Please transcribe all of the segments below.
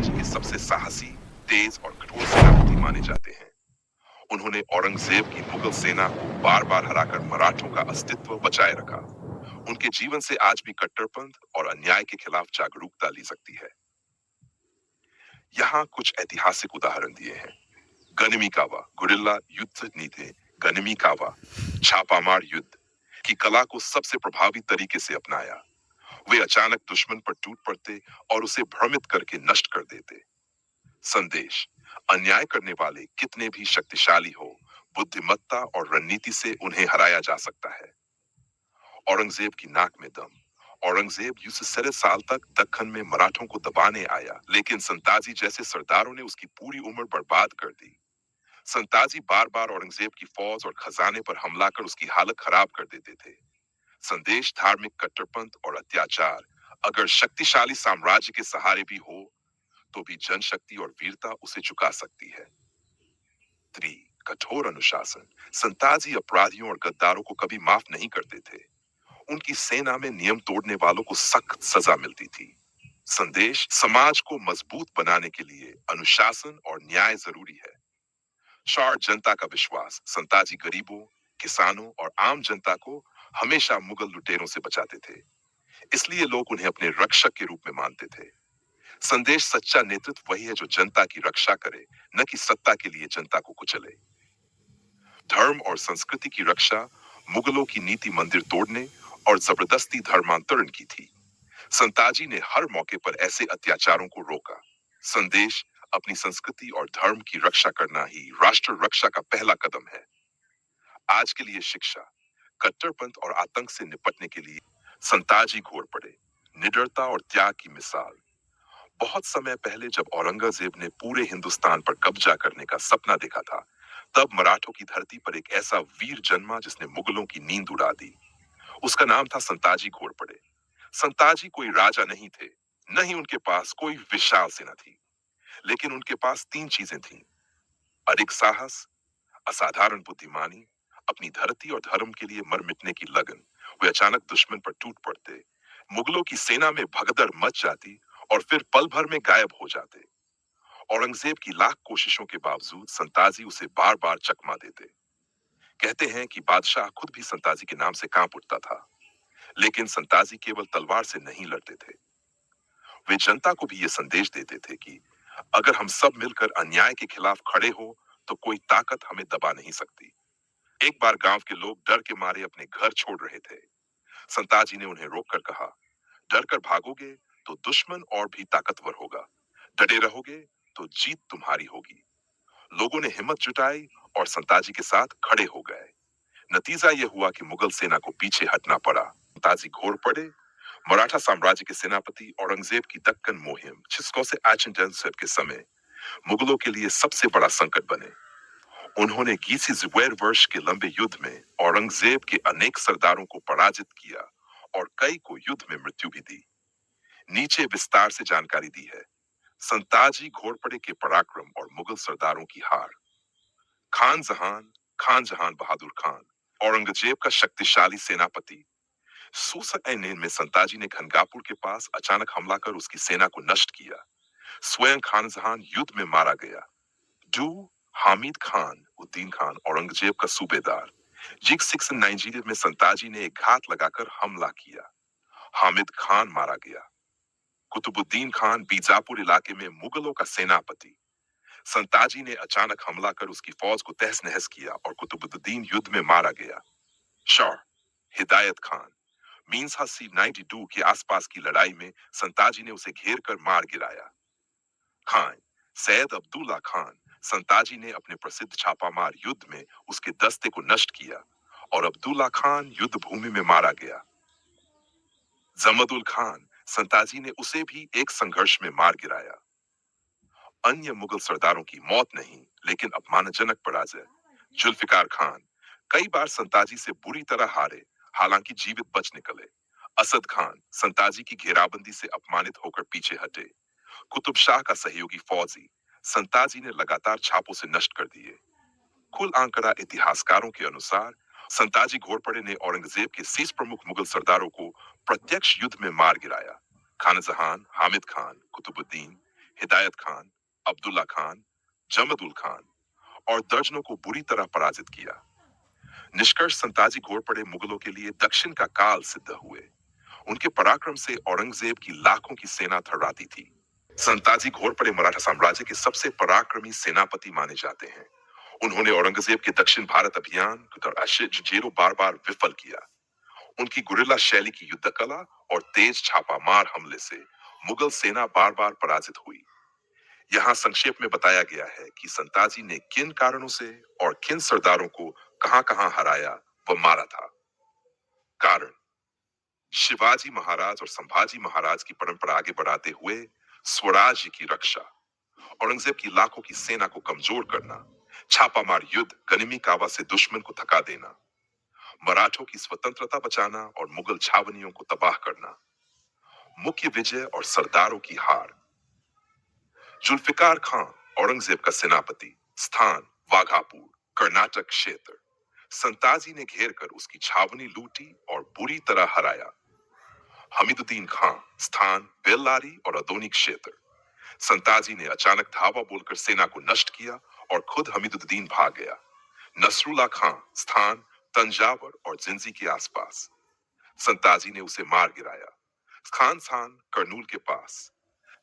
साम्राज्य के सबसे साहसी, तेज और कठोर सेनापति माने जाते हैं। उन्होंने औरंगजेब की मुगल सेना को बार-बार हराकर मराठों का अस्तित्व बचाए रखा। उनके जीवन से आज भी कट्टरपंथ और अन्याय के खिलाफ जागरूकता ली सकती है। यहाँ कुछ ऐतिहासिक उदाहरण दिए हैं। गनिमीकावा गुरिल्ला युद्ध नीति। गनिमीकावा छापामार युद्ध की कला को सबसे प्रभावी तरीके से अपनाया। वे अचानक दुश्मन पर टूट पड़ते और उसे भ्रमित करके नष्ट कर देते। संदेश, अन्याय करने वाले कितने भी शक्तिशाली हो, बुद्धिमत्ता और रणनीति से उन्हें हराया जा सकता है। औरंगजेब की नाक में दम। औरंगजेब 17 साल तक दक्कन में मराठों को दबाने आया, लेकिन संताजी जैसे सरदारों ने उसकी पूरी उम्र बर्बाद कर दी। संताजी बार बार औरंगजेब की फौज और खजाने पर हमला कर उसकी हालत खराब कर देते थे। संदेश, धार्मिक कट्टरपंथ और अत्याचार अगर शक्तिशाली साम्राज्य के सहारे भी हो, तो भी जनशक्ति और वीरता उसे झुका सकती है। 3. कठोर अनुशासन। संताजी अपराधियों और गद्दारों को कभी माफ नहीं करते थे। उनकी सेना में नियम तोड़ने वालों को सख्त सजा मिलती थी। संदेश, समाज को मजबूत बनाने के लिए अनुशासन और न्याय जरूरी है। 4. जनता का विश्वास। संताजी गरीबों, किसानों और आम जनता को हमेशा मुगल लुटेरों से बचाते थे, इसलिए लोग उन्हें अपने रक्षक के रूप में मानते थे। संदेश, सच्चा नेतृत्व वही है जो जनता की रक्षा करे, न कि सत्ता के लिए जनता को कुचले। धर्म और संस्कृति की रक्षा। मुगलों की नीति मंदिर तोड़ने और जबरदस्ती धर्मांतरण की थी। संताजी ने हर मौके पर ऐसे अत्याचारों को रोका। संदेश, अपनी संस्कृति और धर्म की रक्षा करना ही राष्ट्र रक्षा का पहला कदम है। आज के लिए शिक्षा। कट्टरपंथ और आतंक से निपटने के लिए संताजी घोर पड़े। निडरता और त्याग की मिसाल। बहुत समय पहले जब औरंगजेब ने पूरे हिंदुस्तान पर कब्जा करने का सपना देखा था, तब मराठों की धरती पर एक ऐसा वीर जन्मा जिसने मुगलों की नींद उड़ा दी। उसका नाम था संताजी घोरपड़े। संताजी कोई राजा नहीं थे, न ही उनके पास कोई विशाल सेना थी, लेकिन उनके पास 3 चीजें थीं: अडिग साहस, असाधारण बुद्धिमानी, अपनी धरती और धर्म के लिए मर मिटने की लगन। वे अचानक दुश्मन पर टूट पड़ते, मुगलों की सेना में भगदड़ मच जाती और फिर पल भर में गायब हो जाते। औरंगजेब की लाख कोशिशों के बावजूद संताजी उसे बार बार चकमा देते। कहते हैं कि बादशाह खुद भी संताजी के नाम से कांप उठता था, लेकिन संताजी केवल तलवार से नहीं लड़ते थे। वे जनता को भी ये संदेश देते थे कि अगर हम सब मिलकर अन्याय के खिलाफ खड़े हो, तो कोई ताकत हमें दबा नहीं सकती। एक बार गांव के लोग डर के मारे अपने घर छोड़ रहे थे। संताजी ने उन्हें रोककर कहा, डर कर भागोगे तो दुश्मन और भी ताकतवर होगा, डटे रहोगे तो जीत तुम्हारी होगी। लोगों ने हिम्मत जुटाई और संताजी के साथ खड़े हो गए। नतीजा यह हुआ कि मुगल सेना को पीछे हटना पड़ा। संताजी घोर पड़े। मराठा साम्राज्य के सेनापति औरंगजेब की दक्कन मुहिम जिसको से आचंजनसेब के समय मुगलों के लिए सबसे बड़ा संकट बने। उन्होंने गीसी जुबैर वर्ष के लंबे युद्ध में औरंगजेब के अनेक सरदारों को पराजित किया और कई को युद्ध में मृत्यु भी दी। नीचे विस्तार से जानकारी दी है। संताजी घोरपड़े के पराक्रम और मुगल सरदारों की हार। खान जहान बहादुर खान, औरंगजेब का शक्तिशाली सेनापति। सूसैन में संताजी ने घनगापुर के पास अचानक हमला कर उसकी सेना को नष्ट किया। स्वयं खान जहान युद्ध में मारा गया। डू हामिद खान उद्दीन खान, औरंगजेब का सूबेदार। जिग 6 में संताजी ने एक घात लगाकर हमला किया। हामिद खान मारा गया। कुतुबुद्दीन खान बीजापुर इलाके में मुगलों का सेनापति। संताजी ने अचानक हमला कर उसकी फौज को तहस नहस किया और कुतुबुद्दीन युद्ध में मारा गया। शाह हिदायत खान, मीन्स हसी 92 के आसपास की लड़ाई में संताजी ने उसे घेर कर मार गिराया। खान सैयद अब्दुल्ला खान, संताजी ने अपने प्रसिद्ध छापामार युद्ध में उसके दस्ते को नष्ट किया और अब्दुल्ला खान युद्ध भूमि में मारा गया। जमदुल खान, संताजी ने उसे भी एक संघर्ष में मार गिराया। अन्य मुगल सरदारों की मौत नहीं, लेकिन अपमानजनक पराजय। जुल्फिकार खान कई बार संताजी से बुरी तरह हारे, हालांकि जीवित बच निकले। असद खान संताजी की घेराबंदी से अपमानित होकर पीछे हटे। कुतुब शाह का सहयोगी फौजी संताजी ने लगातार छापों से नष्ट कर दिए। कुल आंकड़ा इतिहासकारों के अनुसार संताजी घोरपड़े ने औरंगजेब के 30 प्रमुख मुगल सरदारों को प्रत्यक्ष युद्ध में मार गिराया। खान जहान, हामिद खान, कुतुबुद्दीन, हिदायत खान, अब्दुल्ला खान, जमदुल खान और दर्जनों को बुरी तरह पराजित किया। निष्कर्ष संताजी घोरपड़े मुगलों के लिए दक्षिण का काल सिद्ध हुए। उनके पराक्रम से औरंगजेब की लाखों की सेना थर्राती थी। संताजी घोरपड़े मराठा साम्राज्य के सबसे पराक्रमी सेनापति माने जाते हैं। उन्होंने औरंगजेब के दक्षिण भारत अभियान जेरो बार बार विफल किया। उनकी गुरिल्ला शैली की युद्ध कला और तेज छापामार हमले से मुगल सेना बार बार पराजित हुई। यहाँ संक्षेप में बताया गया है कि संताजी ने किन कारणों से और किन सरदारों को कहां-कहां हराया व मारा था। कारण: शिवाजी महाराज और संभाजी महाराज की परंपरा आगे बढ़ाते हुए स्वराज्य की रक्षा, औरंगजेब की लाखों की सेना को कमजोर करना, छापामार युद्ध गनिमी कावा से दुश्मन को थका देना, मराठों की स्वतंत्रता बचाना और मुगल छावनियों को तबाह करना। मुख्य विजय और सरदारों की हार: जुल्फिकार खान औरंगजेब का सेनापति, स्थान वाघापुर, कर्नाटक क्षेत्र। संताजी ने घेर कर उसकी छावनी लूटी और बुरी तरह हराया। हमीदुद्दीन खान, स्थान बेल्लारी और अदोनी क्षेत्र। संताजी ने अचानक धावा बोलकर सेना को नष्ट किया और खुद हमीदुद्दीन भाग गया। नसरुल्ला खान, स्थान तंजावर और जिंजी के आसपास। संताजी ने उसे मार गिराया। खान स्थान करनूल के पास।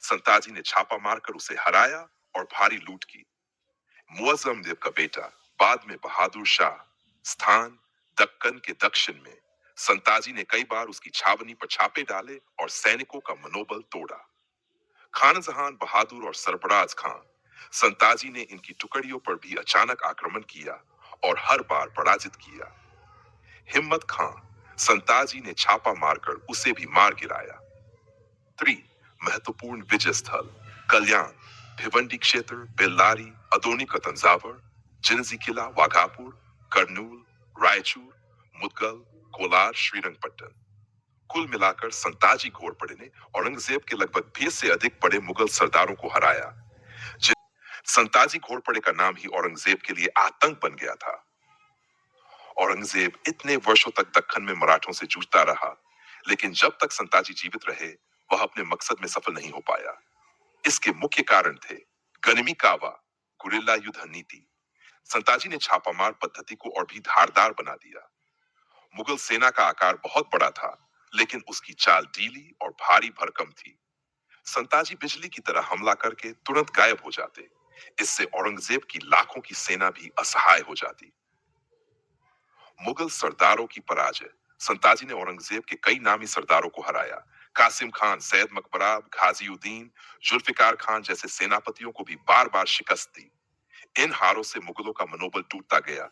संताजी ने छापा मारकर उसे हराया और भारी लूट की। मुअज्जम देव का बेटा, बाद में बहादुर शाह, स्थान दक्कन के दक्षिण में। संताजी ने कई बार उसकी छावनी पर छापे डाले और सैनिकों का मनोबल तोड़ा। खान जहान बहादुर और सरफराज खान। संताजी ने इनकी टुकड़ियों पर भी अचानक आक्रमण किया और हर बार पराजित किया। हिम्मत खान। संताजी ने छापा मारकर उसे भी मार गिराया। 3. महत्वपूर्ण विजय स्थल: कल्याण, भिवंडी क्षेत्र, बेल्लारी, अदोनी का तंजावर, जिंजी किला, वाघापुर, करनूल, रायचूर, मुदगल, कोलार, श्रीरंगपट्टन। कुल मिलाकर संताजी घोरपड़े ने औरंगजेब के लगभग 20 से अधिक बड़े मुगल सरदारों को हराया। संताजी घोरपड़े का नाम ही औरंगजेब के लिए आतंक बन गया था। औरंगजेब इतने वर्षों तक दक्कन में मराठों से जूझता रहा, लेकिन जब तक संताजी जीवित रहे वह अपने मकसद में सफल नहीं हो पाया। इसके मुख्य कारण थे गनिमी कावा, गुरिल्ला युद्ध नीति। संताजी ने छापामार पद्धति को और भी धारदार बना दिया। मुगल सेना का आकार बहुत बड़ा था, लेकिन उसकी चाल ढीली और भारी भरकम थी। संताजी बिजली की तरह हमला करके तुरंत गायब हो जाते। इससे औरंगजेब की लाखों की सेना भी असहाय हो जाती। मुगल सरदारों की पराजय: संताजी ने औरंगजेब के कई नामी सरदारों को हराया। कासिम खान, सैयद मकबराब, गाजीउद्दीन, जुल्फिकार खान जैसे सेनापतियों को भी बार बार शिकस्त दी। इन हारों से मुगलों का मनोबल टूटता गया